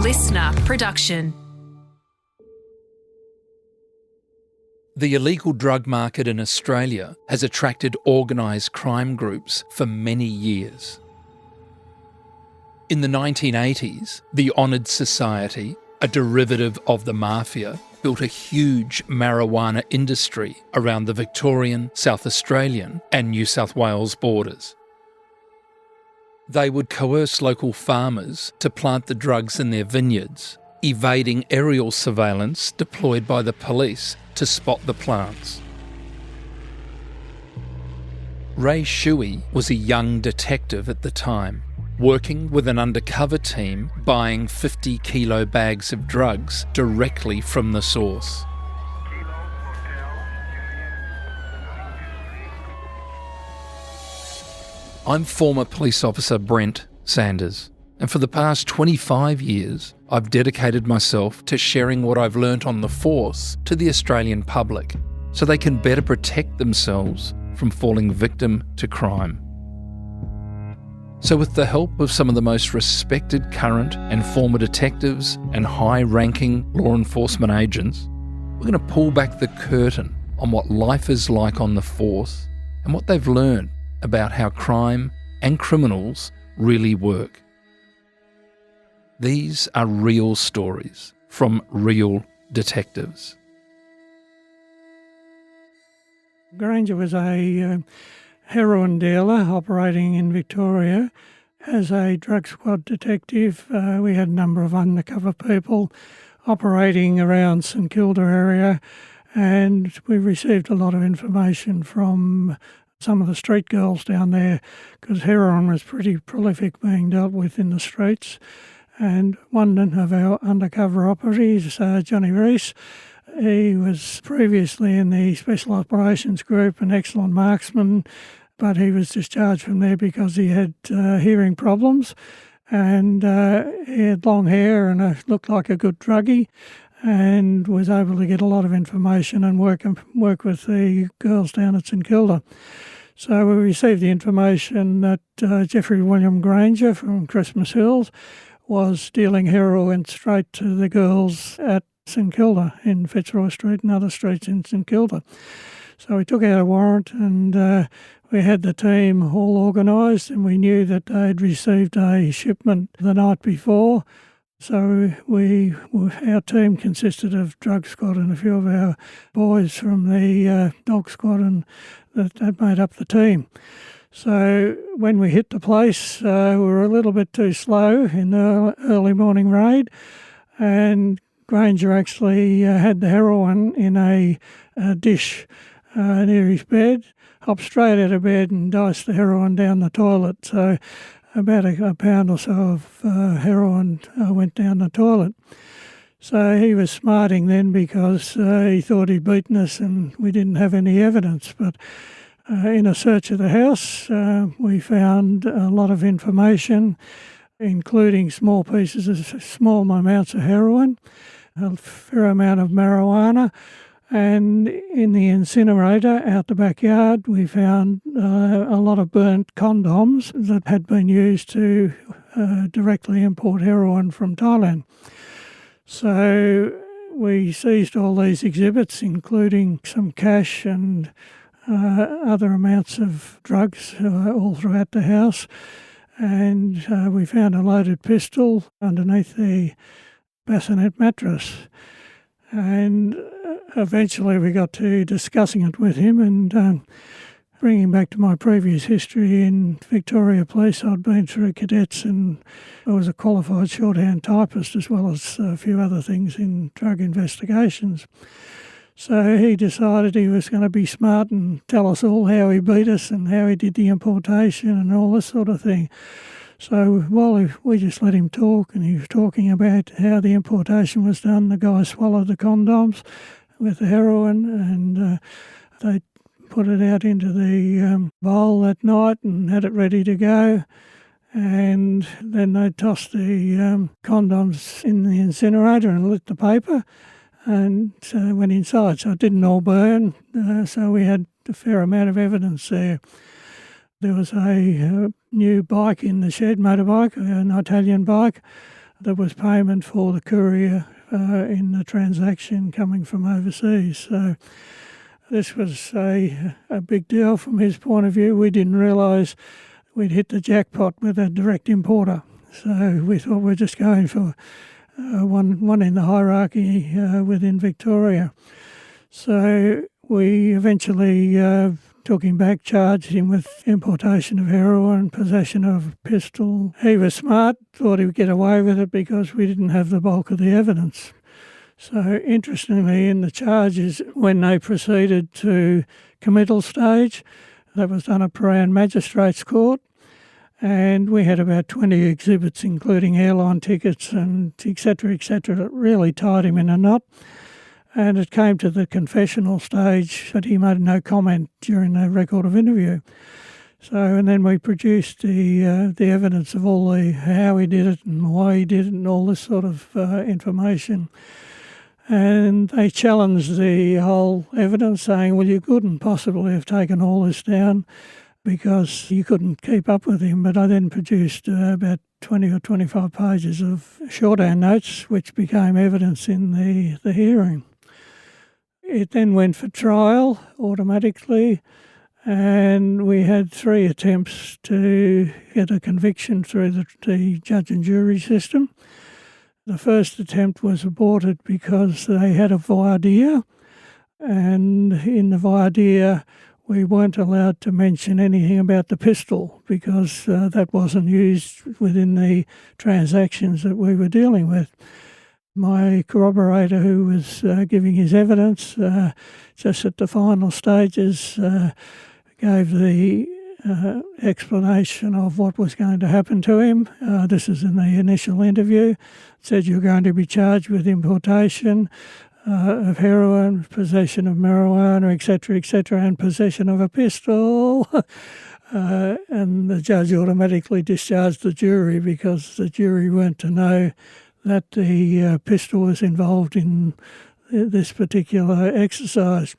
LiSTNR production. The illegal drug market in Australia has attracted organised crime groups for many years. In the 1980s, the Honoured Society, a derivative of the Mafia, built a huge marijuana industry around the Victorian, South Australian and New South Wales borders. They would coerce local farmers to plant the drugs in their vineyards, evading aerial surveillance deployed by the police to spot the plants. Ray Shuey was a young detective at the time, working with an undercover team buying 50-kilo bags of drugs directly from the source. I'm former police officer Brent Sanders, and for the past 25 years, I've dedicated myself to sharing what I've learnt on the force to the Australian public so they can better protect themselves from falling victim to crime. So with the help of some of the most respected current and former detectives and high-ranking law enforcement agents, we're going to pull back the curtain on what life is like on the force and what they've learned about how crime and criminals really work. These are real stories from real detectives. Granger was a heroin dealer operating in Victoria. As a drug squad detective, we had a number of undercover people operating around St Kilda area, and we received a lot of information from some of the street girls down there because heroin was pretty prolific being dealt with in the streets. And one of our undercover operatives, Johnny Reese, he was previously in the Special Operations Group, an excellent marksman, but he was discharged from there because he had hearing problems, and he had long hair and looked like a good druggie, and was able to get a lot of information and work with the girls down at St Kilda. So we received the information that Jeffrey William Granger from Christmas Hills was dealing heroin straight to the girls at St Kilda in Fitzroy Street and other streets in St Kilda. So we took out a warrant and we had the team all organised, and we knew that they'd received a shipment the night before. So our team consisted of drug squad and a few of our boys from the dog squad, and that made up the team. So when we hit the place, we were a little bit too slow in the early morning raid, and Granger actually had the heroin in a dish near his bed, hopped straight out of bed and diced the heroin down the toilet. So about a pound or so of heroin went down the toilet. So he was smarting then because he thought he'd beaten us and we didn't have any evidence. But in a search of the house, we found a lot of information, including small amounts of heroin, a fair amount of marijuana, and in the incinerator out the backyard we found a lot of burnt condoms that had been used to directly import heroin from Thailand. So we seized all these exhibits, including some cash and other amounts of drugs all throughout the house, and we found a loaded pistol underneath the bassinet mattress. And eventually we got to discussing it with him, and bringing back to my previous history in Victoria Police, I'd been through cadets and I was a qualified shorthand typist as well as a few other things in drug investigations. So he decided he was going to be smart and tell us all how he beat us and how he did the importation and all this sort of thing. So while we just let him talk, and he was talking about how the importation was done, the guy swallowed the condoms with the heroin, and they put it out into the bowl that night and had it ready to go. And then they tossed the condoms in the incinerator and lit the paper, and so it went inside. So it didn't all burn, so we had a fair amount of evidence there. There was a new bike in the shed, motorbike, an Italian bike, there was payment for the courier in the transaction coming from overseas. So this was a big deal from his point of view. We didn't realise we'd hit the jackpot with a direct importer. So we thought we're just going for one in the hierarchy within Victoria. So we eventually took him back, charged him with importation of heroin, possession of a pistol. He was smart, thought he would get away with it because we didn't have the bulk of the evidence. So interestingly, in the charges, when they proceeded to committal stage, that was done at Prahran Magistrates Court, and we had about 20 exhibits, including airline tickets and et cetera, that really tied him in a knot. And it came to the confessional stage, but he made no comment during the record of interview. So, and then we produced the evidence of all how he did it and why he did it and all this sort of information. And they challenged the whole evidence, saying, well, you couldn't possibly have taken all this down because you couldn't keep up with him. But I then produced about 20 or 25 pages of shorthand notes, which became evidence in the hearing. It then went for trial automatically, and we had 3 attempts to get a conviction through the judge and jury system. The first attempt was aborted because they had a voir dire, and in the voir dire we weren't allowed to mention anything about the pistol because that wasn't used within the transactions that we were dealing with. My corroborator, who was giving his evidence just at the final stages, gave the explanation of what was going to happen to him. This is in the initial interview. Said you're going to be charged with importation of heroin, possession of marijuana, etc., and possession of a pistol. And the judge automatically discharged the jury because the jury weren't to know that the pistol was involved in this particular exercise.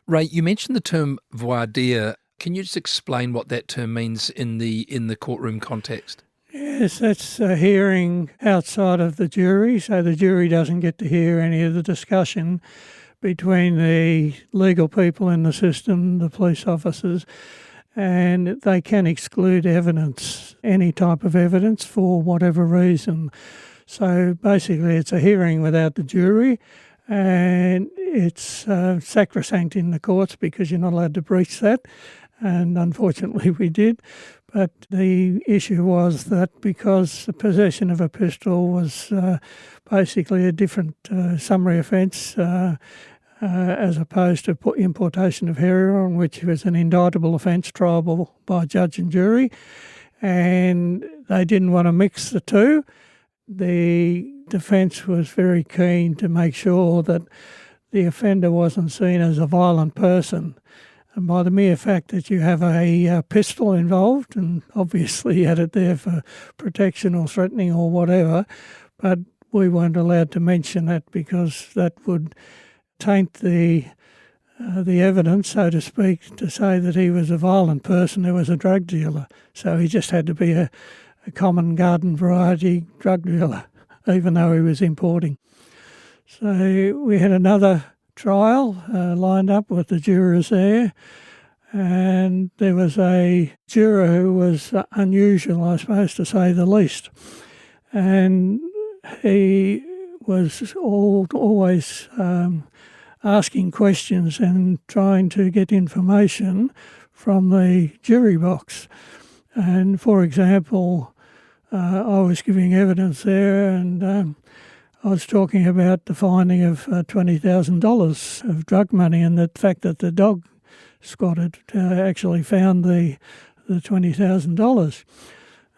Ray, you mentioned the term voir dire. Can you just explain what that term means in the courtroom context? Yes, that's a hearing outside of the jury, so the jury doesn't get to hear any of the discussion between the legal people in the system, the police officers, and they can exclude evidence, any type of evidence, for whatever reason. So basically it's a hearing without the jury, and it's sacrosanct in the courts because you're not allowed to breach that, and unfortunately we did. But the issue was that because the possession of a pistol was basically a different summary offence as opposed to importation of heroin, which was an indictable offence triable by judge and jury, and they didn't want to mix the two. The defence was very keen to make sure that the offender wasn't seen as a violent person. And by the mere fact that you have a pistol involved, and obviously you had it there for protection or threatening or whatever, but we weren't allowed to mention that because that would taint the evidence, so to speak, to say that he was a violent person who was a drug dealer. So he just had to be a common garden variety drug dealer, even though he was importing. So we had another trial lined up with the jurors there, and there was a juror who was unusual, I suppose, to say the least. And he was always asking questions and trying to get information from the jury box. And for example, I was giving evidence there, and I was talking about the finding of $20,000 of drug money, and the fact that the dog squad had actually found the $20,000.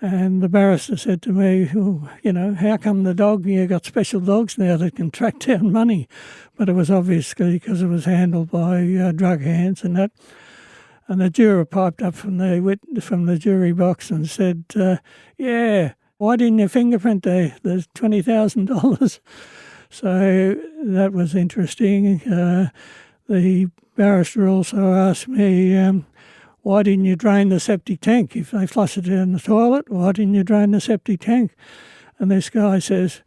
And the barrister said to me, well, you know, how come the dog, you've got special dogs now that can track down money? But it was obviously because it was handled by drug hands and that. And the juror piped up from the jury box and said, yeah, why didn't you fingerprint the $20,000? So that was interesting. The barrister also asked me, why didn't you drain the septic tank? If they flushed it in the toilet, why didn't you drain the septic tank? And this guy says,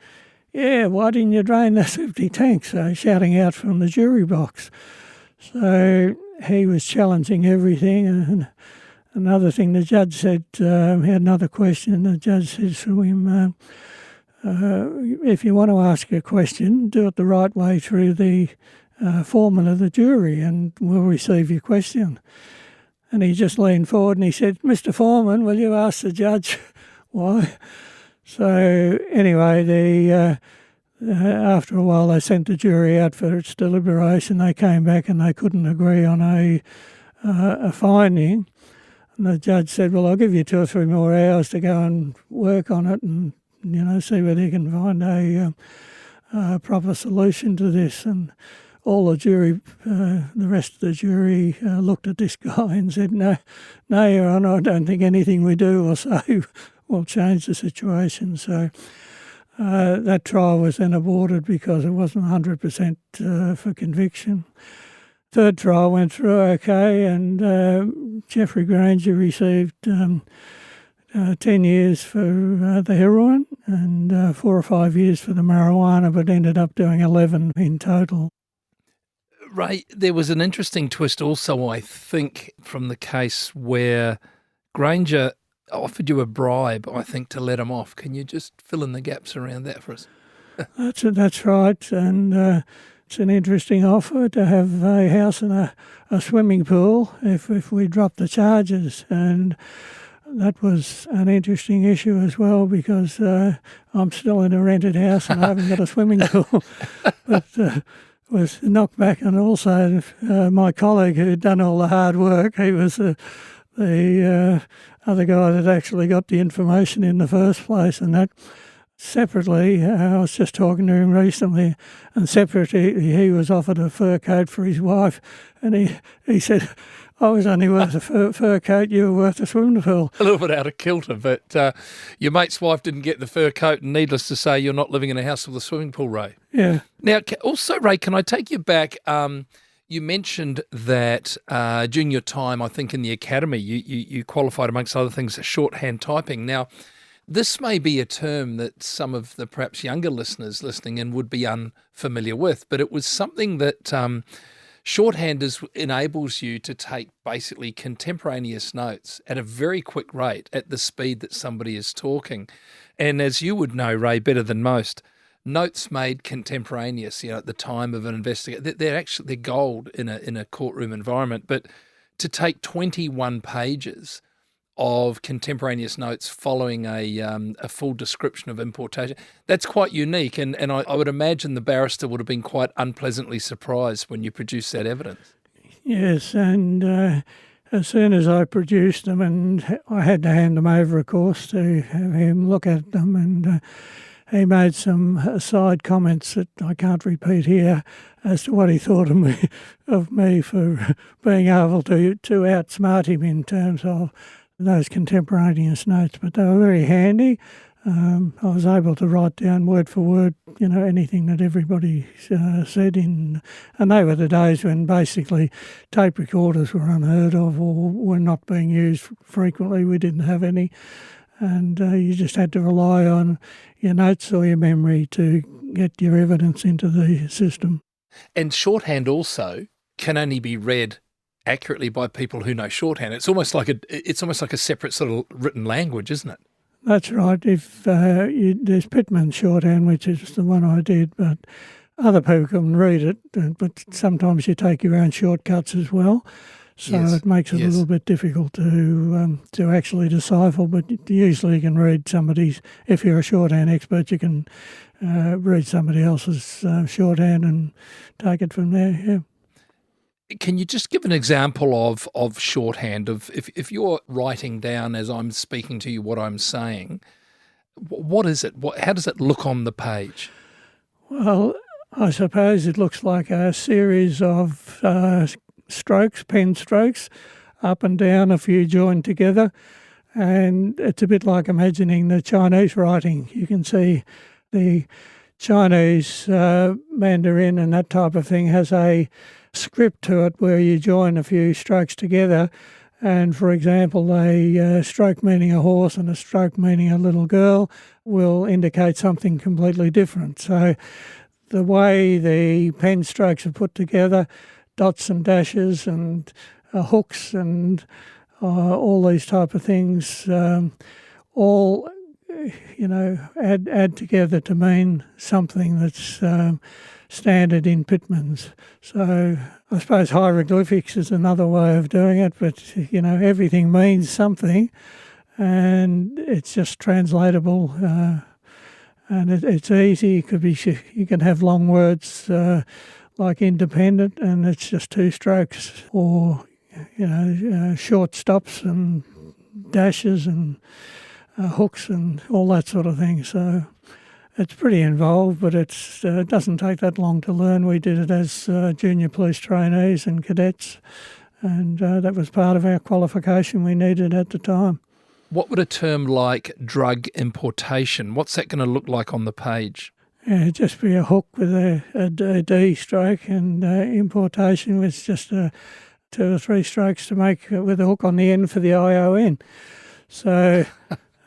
"Yeah, why didn't you drain that empty tank?" So shouting out from the jury box. So he was challenging everything. And another thing the judge said, he had another question. The judge said to him, if you want to ask a question, do it the right way through the foreman of the jury and we'll receive your question. And he just leaned forward and he said, "Mr. Foreman, will you ask the judge why?" So anyway, after a while they sent the jury out for its deliberation. They came back and they couldn't agree on a finding. And the judge said, "Well, I'll give you 2 or 3 more hours to go and work on it and, see whether you can find a proper solution to this." And all the jury, the rest of the jury looked at this guy and said, no, Your Honour, I don't think anything we do or say will change the situation. So that trial was then aborted because it wasn't 100% for conviction. Third trial went through okay, and Jeffrey Granger received 10 years for the heroin and 4 or 5 years for the marijuana, but ended up doing 11 in total. Ray, there was an interesting twist also, I think, from the case where Granger offered you a bribe, I think, to let him off. Can you just fill in the gaps around that for us? That's right, and it's an interesting offer to have a house and a swimming pool if we drop the charges, and that was an interesting issue as well because I'm still in a rented house and I haven't got a swimming pool. But was knocked back, and also my colleague who had done all the hard work, he was the other guy that actually got the information in the first place, and that separately, I was just talking to him recently, and separately he was offered a fur coat for his wife, and he said, "I was only worth a fur coat, you were worth a swimming pool." A little bit out of kilter, but your mate's wife didn't get the fur coat, and needless to say, you're not living in a house with a swimming pool, Ray. Yeah. Now, also, Ray, can I take you back? You mentioned that during your time, I think, in the academy, you qualified, amongst other things, as shorthand typing. Now, this may be a term that some of the perhaps younger listeners listening in would be unfamiliar with, but it was something that shorthand enables you to take basically contemporaneous notes at a very quick rate at the speed that somebody is talking. And as you would know, Ray, better than most, notes made contemporaneous, at the time of an investigation, they're gold in a courtroom environment. But to take 21 pages of contemporaneous notes following a full description of importation, that's quite unique. And I would imagine the barrister would have been quite unpleasantly surprised when you produced that evidence. Yes, and as soon as I produced them, and I had to hand them over, of course, to have him look at them, and he made some side comments that I can't repeat here as to what he thought of me for being able to outsmart him in terms of those contemporaneous notes, but they were very handy. I was able to write down word for word, anything that everybody said and they were the days when basically tape recorders were unheard of or were not being used frequently. We didn't have any, and you just had to rely on your notes or your memory to get your evidence into the system. And shorthand also can only be read accurately by people who know shorthand. It's almost like a separate sort of written language, isn't it? That's right. If there's Pittman's shorthand, which is the one I did, but other people can read it. But sometimes you take your own shortcuts as well, so it makes it a little bit difficult to actually decipher. But usually you can read somebody's. If you're a shorthand expert, you can read somebody else's shorthand and take it from there. Yeah. Can you just give an example of shorthand, of if you're writing down as I'm speaking to you what I'm saying, what is it? How does it look on the page? Well, I suppose it looks like a series of strokes, pen strokes, up and down, a few joined together, and it's a bit like imagining the Chinese writing. You can see the Chinese Mandarin and that type of thing has a script to it where you join a few strokes together And for example, a stroke meaning a horse and a stroke meaning a little girl will indicate something completely different. So the way the pen strokes are put together, dots and dashes and hooks and all these type of things, all add together to mean something that's standard in Pitman's. So I suppose hieroglyphics is another way of doing it, but everything means something, and it's just translatable, and it's easy. It could be you can have long words like independent, and it's just two strokes, or short stops and dashes and hooks and all that sort of thing. So it's pretty involved, but it doesn't take that long to learn. We did it as junior police trainees and cadets, and that was part of our qualification we needed at the time. What would a term like drug importation, what's that going to look like on the page? Yeah, it'd just be a hook with a D stroke, and importation was just 2 or 3 strokes to make with a hook on the end for the ION. So,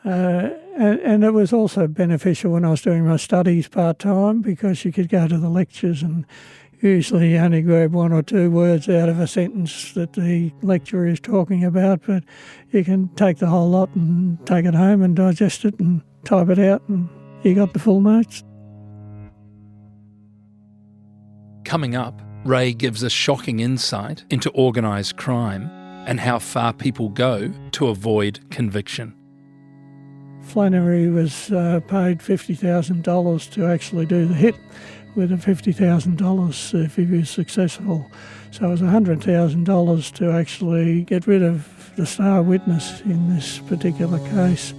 and it was also beneficial when I was doing my studies part-time, because you could go to the lectures and usually only grab 1 or 2 words out of a sentence that the lecturer is talking about, but you can take the whole lot and take it home and digest it and type it out, and you got the full notes. Coming up, Ray gives a shocking insight into organised crime and how far people go to avoid conviction. Flannery was paid $50,000 to actually do the hit, with a $50,000 if he was successful. So it was $100,000 to actually get rid of the star witness in this particular case.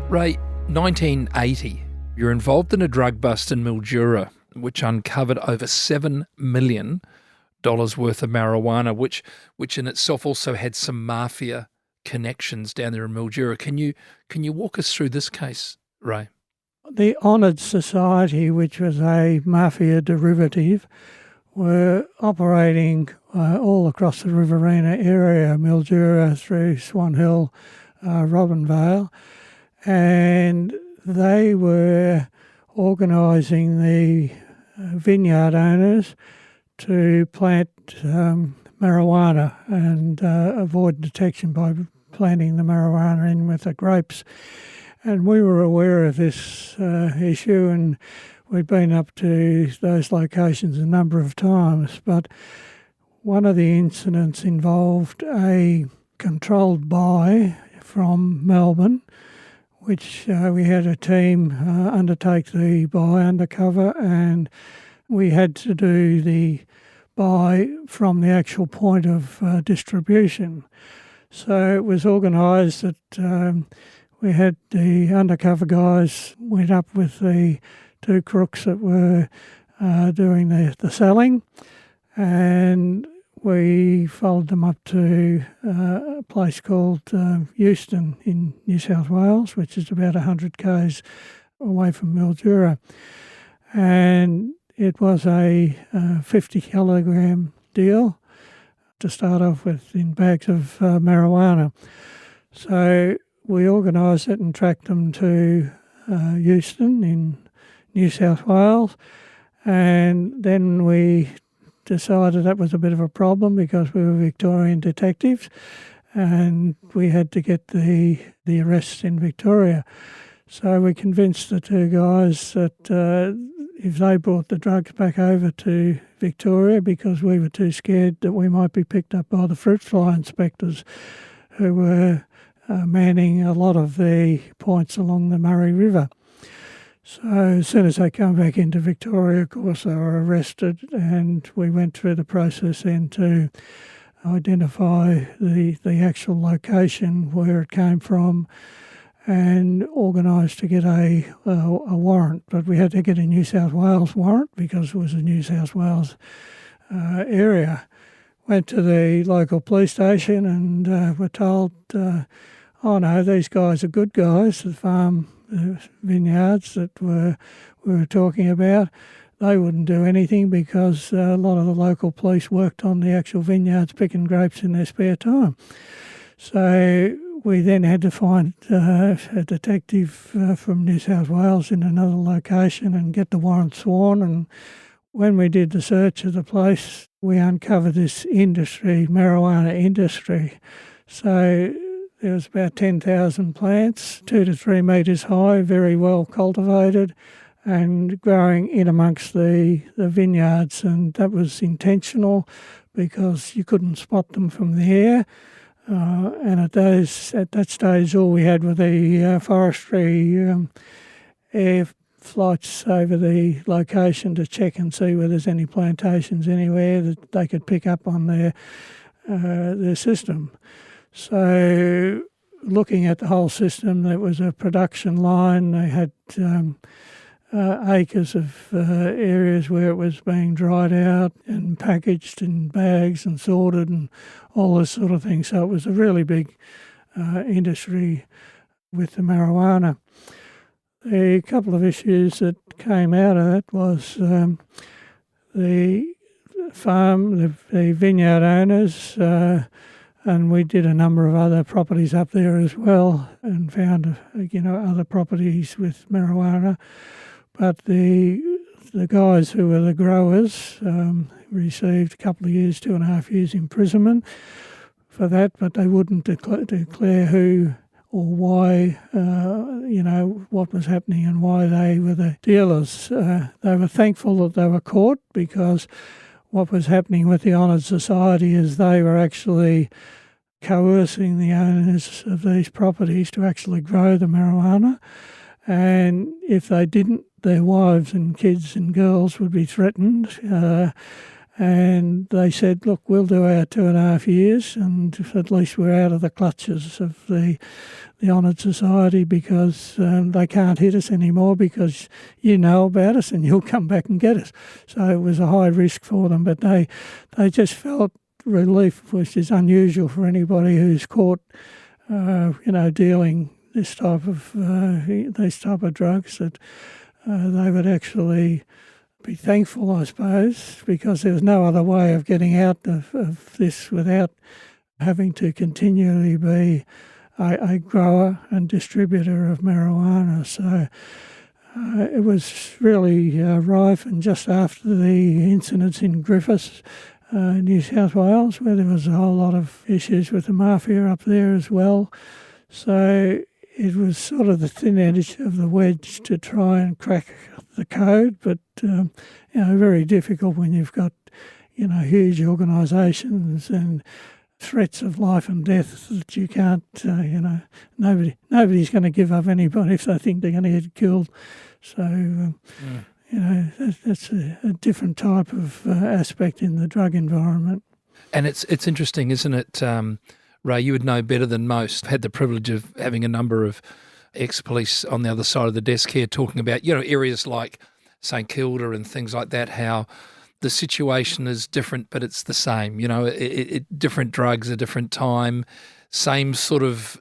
Ray, 1980, you're involved in a drug bust in Mildura, which uncovered over $7 million worth of marijuana, which in itself also had some Mafia connections down there in Mildura. Can you walk us through this case, Ray? The Honoured Society, which was a Mafia derivative, were operating all across the Riverina area, Mildura through Swan Hill, Robinvale, and they were organising the vineyard owners to plant marijuana and avoid detection by planting the marijuana in with the grapes. And we were aware of this issue, and we'd been up to those locations a number of times. But one of the incidents involved a controlled buy from Melbourne, which we had a team undertake the buy undercover, and we had to do the buy from the actual point of distribution. So it was organised that we had the undercover guys went up with the 2 crooks that were doing the selling, and we followed them up to a place called Euston in New South Wales, which is about 100 k's away from Mildura. And it was a 50-kilogram deal to start off with, in bags of marijuana. So we organised it and tracked them to Euston in New South Wales, and then we decided that was a bit of a problem because we were Victorian detectives and we had to get the arrests in Victoria. So we convinced the 2 guys that if they brought the drugs back over to Victoria, because we were too scared that we might be picked up by the fruit fly inspectors who were manning a lot of the points along the Murray River. So as soon as they come back into Victoria, of course, they were arrested, and we went through the process then to identify the actual location where it came from and organised to get a warrant. But we had to get a New South Wales warrant because it was a New South Wales area. Went to the local police station and were told oh no, these guys are good guys, the farm vineyards that we were talking about. They wouldn't do anything because a lot of the local police worked on the actual vineyards picking grapes in their spare time. So we then had to find a detective from New South Wales in another location and get the warrant sworn. And when we did the search of the place, we uncovered this industry, marijuana industry. So there was about 10,000 plants, 2 to 3 metres high, very well cultivated, and growing in amongst the vineyards. And that was intentional because you couldn't spot them from the air. And at that stage, all we had were the forestry air flights over the location to check and see whether there's any plantations anywhere that they could pick up on their system. So looking at the whole system, there was a production line. They had acres of areas where it was being dried out and packaged in bags and sorted and all this sort of thing. So it was a really big industry with the marijuana. A couple of issues that came out of that was the farm, the vineyard owners, and we did a number of other properties up there as well and found, other properties with marijuana. But the guys who were the growers received a couple of years, 2.5 years imprisonment for that, but they wouldn't declare who or why, what was happening and why they were the dealers. They were thankful that they were caught because what was happening with the honoured society is they were actually coercing the owners of these properties to actually grow the marijuana. And if they didn't, their wives and kids and girls would be threatened. And they said, look, we'll do our 2.5 years and at least we're out of the clutches of the honoured society because they can't hit us anymore because you know about us and you'll come back and get us. So it was a high risk for them, but they just felt relief, which is unusual for anybody who's caught, dealing this type of drugs, that they would actually be thankful, I suppose, because there was no other way of getting out of this without having to continually be a grower and distributor of marijuana. So it was really rife, and just after the incidents in Griffiths, New South Wales, where there was a whole lot of issues with the Mafia up there as well. So it was sort of the thin edge of the wedge to try and crack the code, but very difficult when you've got huge organisations and threats of life and death that you can't. Nobody's going to give up anybody if they think they're going to get killed. So that's a different type of aspect in the drug environment. And it's interesting, isn't it? Ray, you would know better than most. I've had the privilege of having a number of ex-police on the other side of the desk here talking about, areas like St Kilda and things like that, how the situation is different, but it's the same. Different drugs, a different time, same sort of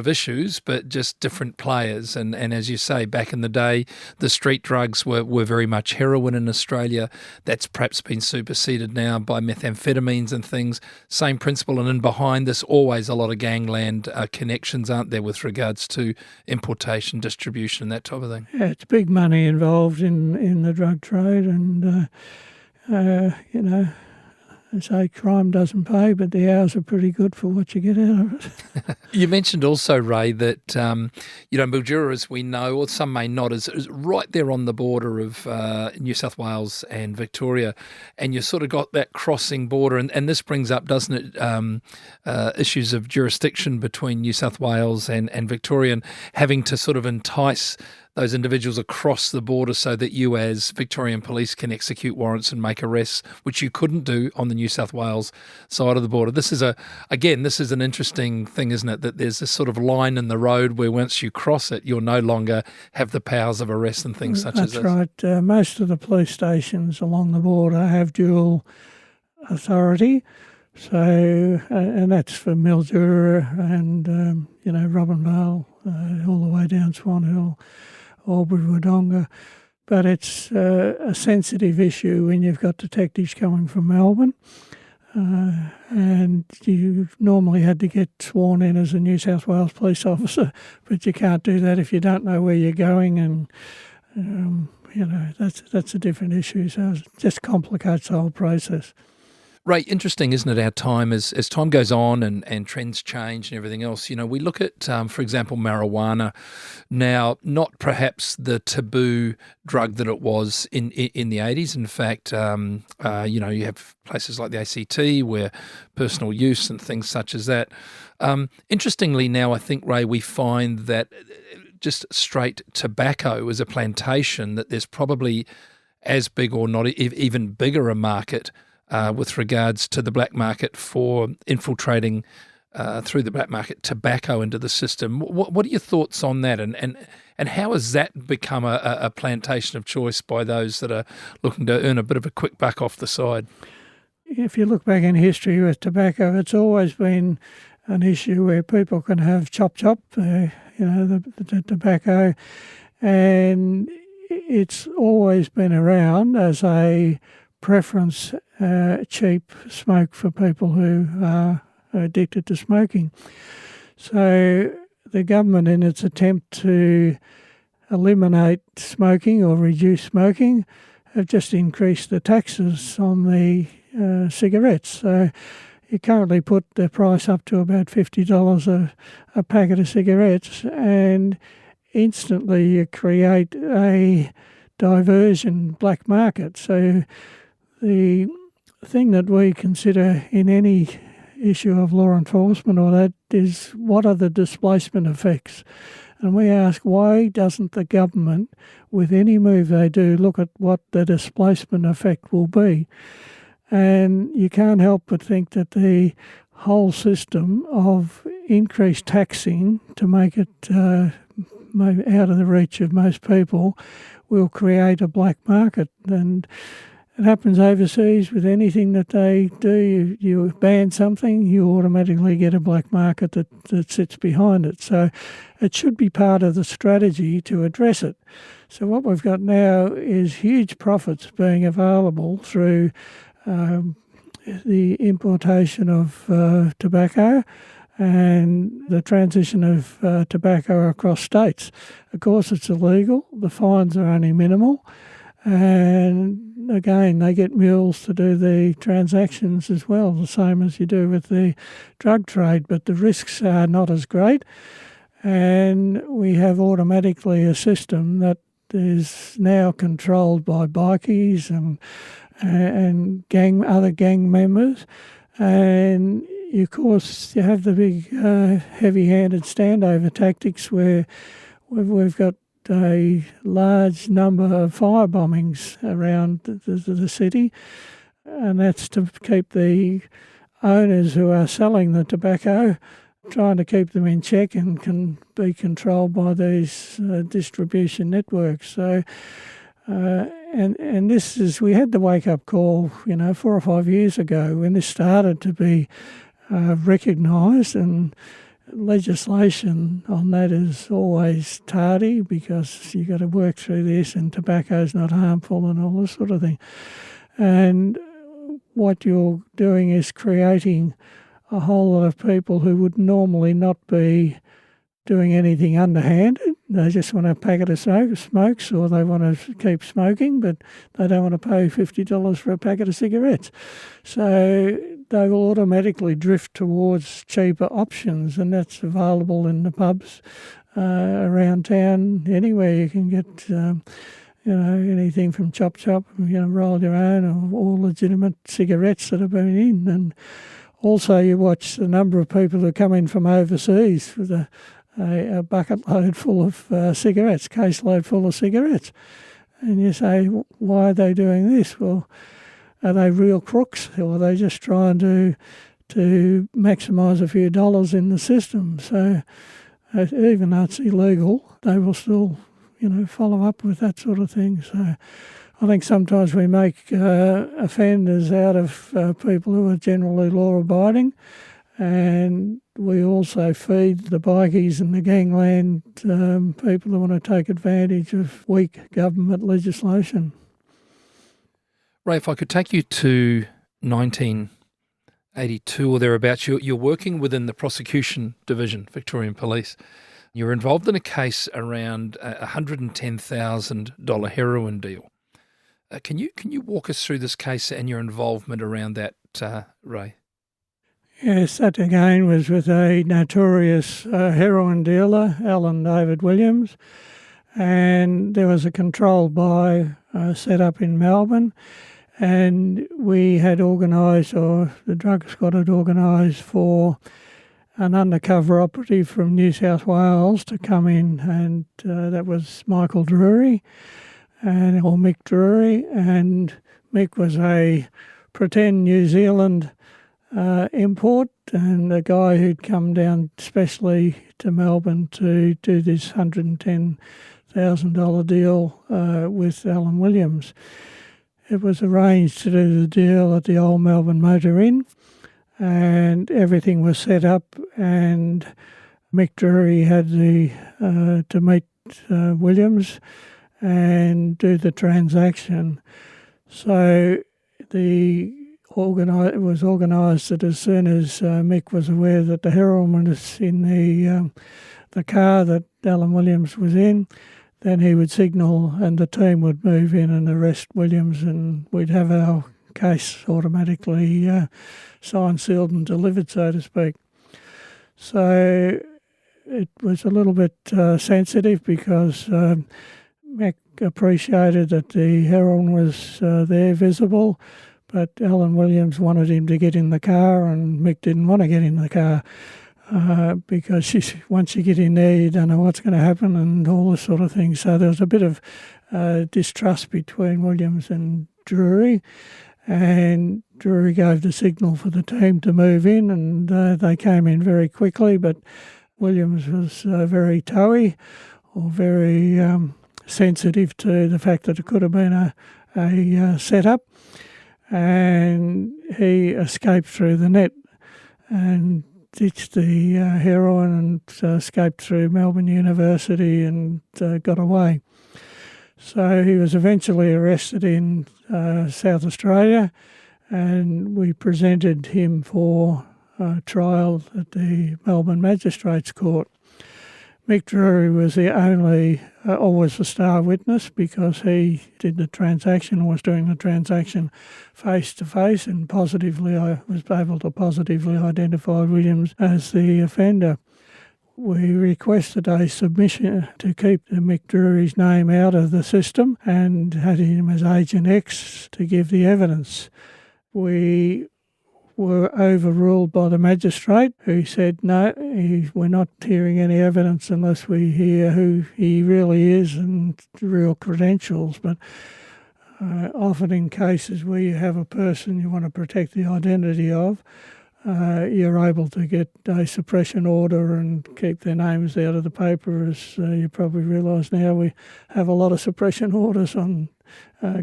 issues, but just different players. And as you say, back in the day, the street drugs were very much heroin in Australia. That's perhaps been superseded now by methamphetamines and things. Same principle. And in behind this, always a lot of gangland connections, aren't there, with regards to importation, distribution, that type of thing? Yeah, it's big money involved in the drug trade, and they say crime doesn't pay, but the hours are pretty good for what you get out of it. You mentioned also, Ray, that, Mildura, as we know, or some may not, is right there on the border of New South Wales and Victoria, and you sort of got that crossing border, and this brings up, doesn't it, issues of jurisdiction between New South Wales and Victoria, and having to sort of entice those individuals across the border so that you as Victorian police can execute warrants and make arrests, which you couldn't do on the New South Wales side of the border. This is an interesting thing, isn't it, that there's this sort of line in the road where once you cross it, you'll no longer have the powers of arrest and things such as this. That's right. Most of the police stations along the border have dual authority. So, and that's for Mildura and, Robinvale, all the way down Swan Hill, Albury, Wodonga. But it's a sensitive issue when you've got detectives coming from Melbourne. And you normally had to get sworn in as a New South Wales police officer, but you can't do that if you don't know where you're going, and that's a different issue. So it just complicates the whole process. Ray, interesting, isn't it, our time, as time goes on and trends change and everything else. We look at, for example, marijuana now, not perhaps the taboo drug that it was in the 80s. In fact, you have places like the ACT where personal use and things such as that. Interestingly now, I think, Ray, we find that just straight tobacco as a plantation, that there's probably as big or not even bigger a market with regards to the black market for infiltrating through the black market tobacco into the system. What are your thoughts on that, and how has that become a plantation of choice by those that are looking to earn a bit of a quick buck off the side? If you look back in history with tobacco, it's always been an issue where people can have chop, the tobacco, and it's always been around as a preference, cheap smoke for people who are addicted to smoking. So the government, in its attempt to eliminate smoking or reduce smoking, have just increased the taxes on the cigarettes. So you currently put the price up to about $50 a packet of cigarettes, and instantly you create a diversion black market. So the thing that we consider in any issue of law enforcement or that is, what are the displacement effects? And we ask, why doesn't the government, with any move they do, look at what the displacement effect will be? And you can't help but think that the whole system of increased taxing to make it out of the reach of most people will create a black market. And it happens overseas with anything that they do. You ban something, you automatically get a black market that sits behind it. So it should be part of the strategy to address it. So what we've got now is huge profits being available through the importation of tobacco and the transition of tobacco across states. Of course, it's illegal. The fines are only minimal. And again, they get mules to do the transactions as well, the same as you do with the drug trade, but the risks are not as great. And we have automatically a system that is now controlled by bikies and other gang members. And of course, you have the big heavy-handed standover tactics where we've got a large number of fire bombings around the city, and that's to keep the owners who are selling the tobacco, trying to keep them in check and can be controlled by these distribution networks. So, and this is, we had the wake-up call, 4 or 5 years ago when this started to be recognised, and legislation on that is always tardy because you've got to work through this, and tobacco's not harmful and all this sort of thing. And what you're doing is creating a whole lot of people who would normally not be doing anything underhanded. They just want a packet of smokes, or they want to keep smoking, but they don't want to pay $50 for a packet of cigarettes. So they will automatically drift towards cheaper options, and that's available in the pubs around town. Anywhere you can get, anything from chop, roll your own, or all legitimate cigarettes that have been in. And also you watch the number of people who come in from overseas with a bucket load full of cigarettes, case load full of cigarettes. And you say, why are they doing this? Well, are they real crooks, or are they just trying to maximise a few dollars in the system? So even though it's illegal, they will still, follow up with that sort of thing. So I think sometimes we make offenders out of people who are generally law-abiding, and we also feed the bikies and the gangland people who want to take advantage of weak government legislation. Ray, if I could take you to 1982 or thereabouts, you're working within the prosecution division, Victorian Police. You're involved in a case around a $110,000 heroin deal. Can you walk us through this case and your involvement around that, Ray? Yes, that again was with a notorious heroin dealer, Alan David Williams, and there was a controlled buy set up in Melbourne, and we had organised, or the drug squad had organised for an undercover operative from New South Wales to come in, and that was Michael Drury, or Mick Drury, and Mick was a pretend New Zealand import, and a guy who'd come down specially to Melbourne to do this $110,000 deal with Alan Williams. It was arranged to do the deal at the old Melbourne Motor Inn, and everything was set up, and Mick Drury had to meet Williams and do the transaction. So it was organised that as soon as Mick was aware that the heroin was in the car that Alan Williams was in, then he would signal and the team would move in and arrest Williams, and we'd have our case automatically signed, sealed and delivered, so to speak. So it was a little bit sensitive because Mick appreciated that the heroin was there visible, but Alan Williams wanted him to get in the car, and Mick didn't want to get in the car because once you get in there, you don't know what's going to happen and all this sort of thing. So there was a bit of distrust between Williams and Drury, and Drury gave the signal for the team to move in, and they came in very quickly, but Williams was very toey, or very sensitive to the fact that it could have been a setup, and he escaped through the net and ditched the heroin and escaped through Melbourne University and got away. So he was eventually arrested in South Australia, and we presented him for trial at the Melbourne Magistrates Court. Mick Drury was the only, always a star witness, because he did the transaction, was doing the transaction face to face, and was able to positively identify Williams as the offender. We requested a submission to keep Mick Drury's name out of the system and had him as Agent X to give the evidence. We were overruled by the magistrate, who said, no, we're not hearing any evidence unless we hear who he really is and real credentials. But often in cases where you have a person you want to protect the identity of, you're able to get a suppression order and keep their names out of the paper. As you probably realise now, we have a lot of suppression orders on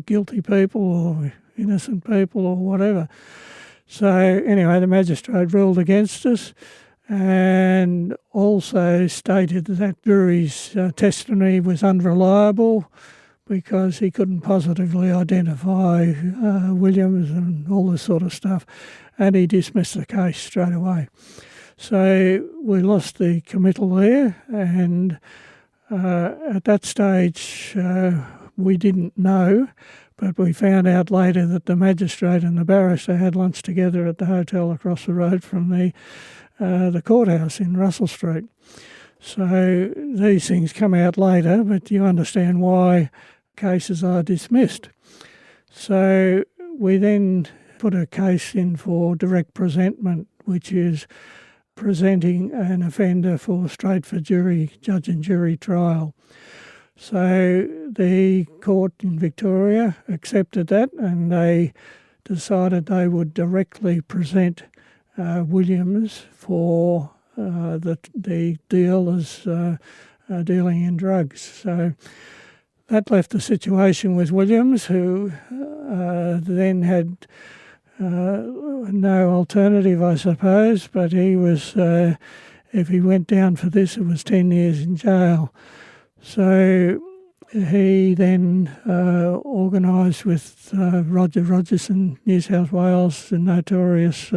guilty people or innocent people or whatever. So anyway, the magistrate ruled against us and also stated that Drury's testimony was unreliable because he couldn't positively identify Williams and all this sort of stuff, and he dismissed the case straight away. So we lost the committal there, and at that stage we didn't know, but we found out later that the magistrate and the barrister had lunch together at the hotel across the road from the courthouse in Russell Street. So these things come out later, but you understand why cases are dismissed. So we then put a case in for direct presentment, which is presenting an offender straight for judge and jury trial. So the court in Victoria accepted that, and they decided they would directly present Williams for the deal as dealing in drugs. So That left the situation with Williams, who then had no alternative, I suppose, but he was, if he went down for this, it was 10 years in jail. So he then organised with Roger Rogerson, New South Wales, the notorious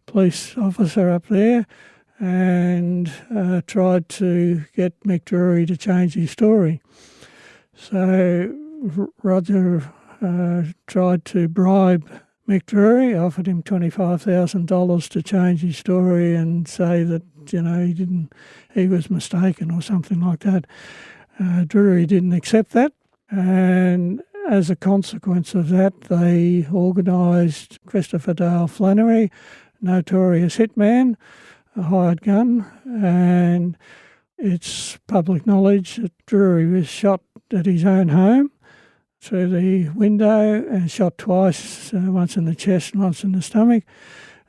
police officer up there, and tried to get Mick Drury to change his story. So Roger tried to bribe Mick Drury, offered him $25,000 to change his story and say that, he was mistaken or something like that. Drury didn't accept that, and as a consequence of that, they organised Christopher Dale Flannery, notorious hitman, a hired gun, and it's public knowledge that Drury was shot at his own home through the window and shot twice, once in the chest and once in the stomach.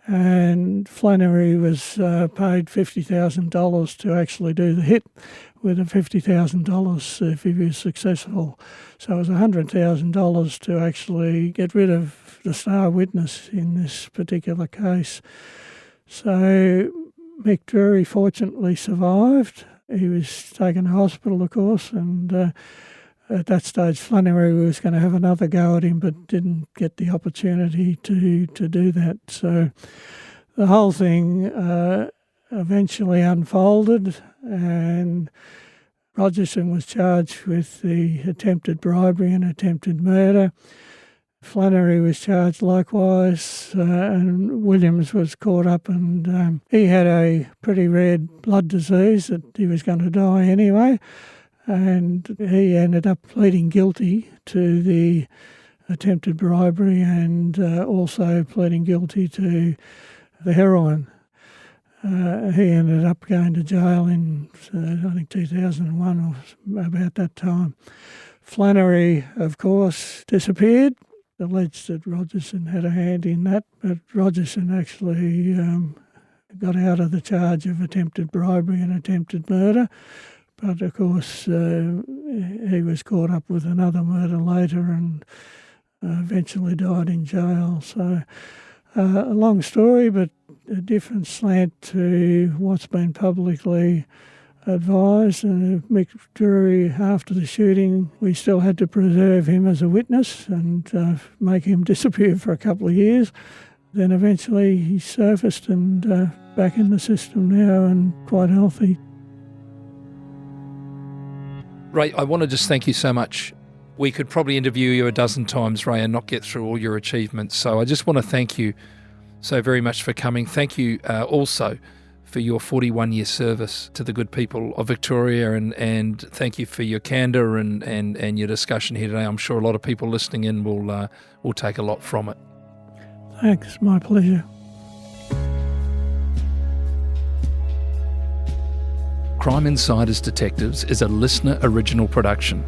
And Flannery was paid $50,000 to actually do the hit, with the $50,000 if he was successful. So it was $100,000 to actually get rid of the star witness in this particular case. So Mick Drury fortunately survived. He was taken to hospital, of course, and at that stage Flannery was going to have another go at him but didn't get the opportunity to do that. So the whole thing eventually unfolded, and Rogerson was charged with the attempted bribery and attempted murder. Flannery was charged likewise, and Williams was caught up, and he had a pretty rare blood disease that he was going to die anyway, and he ended up pleading guilty to the attempted bribery and also pleading guilty to the heroin. He ended up going to jail in, I think, 2001 or about that time. Flannery, of course, disappeared. Alleged that Rogerson had a hand in that, but Rogerson actually got out of the charge of attempted bribery and attempted murder. But, of course, he was caught up with another murder later and eventually died in jail. So a long story, but a different slant to what's been publicly advised. And Mick Drury, after the shooting, we still had to preserve him as a witness and make him disappear for a couple of years. Then eventually he surfaced and back in the system now and quite healthy. Ray, I want to just thank you so much. We could probably interview you a dozen times, Ray, and not get through all your achievements. So I just want to thank you so very much for coming. Thank you also for your 41-year service to the good people of Victoria, and thank you for your candour and your discussion here today. I'm sure a lot of people listening in will take a lot from it. Thanks, my pleasure. Crime Insiders Detectives is a LiSTNR original production.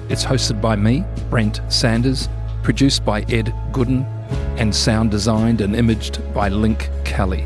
It's hosted by me, Brent Sanders, produced by Ed Gooden, and sound designed and imaged by Link Kelly.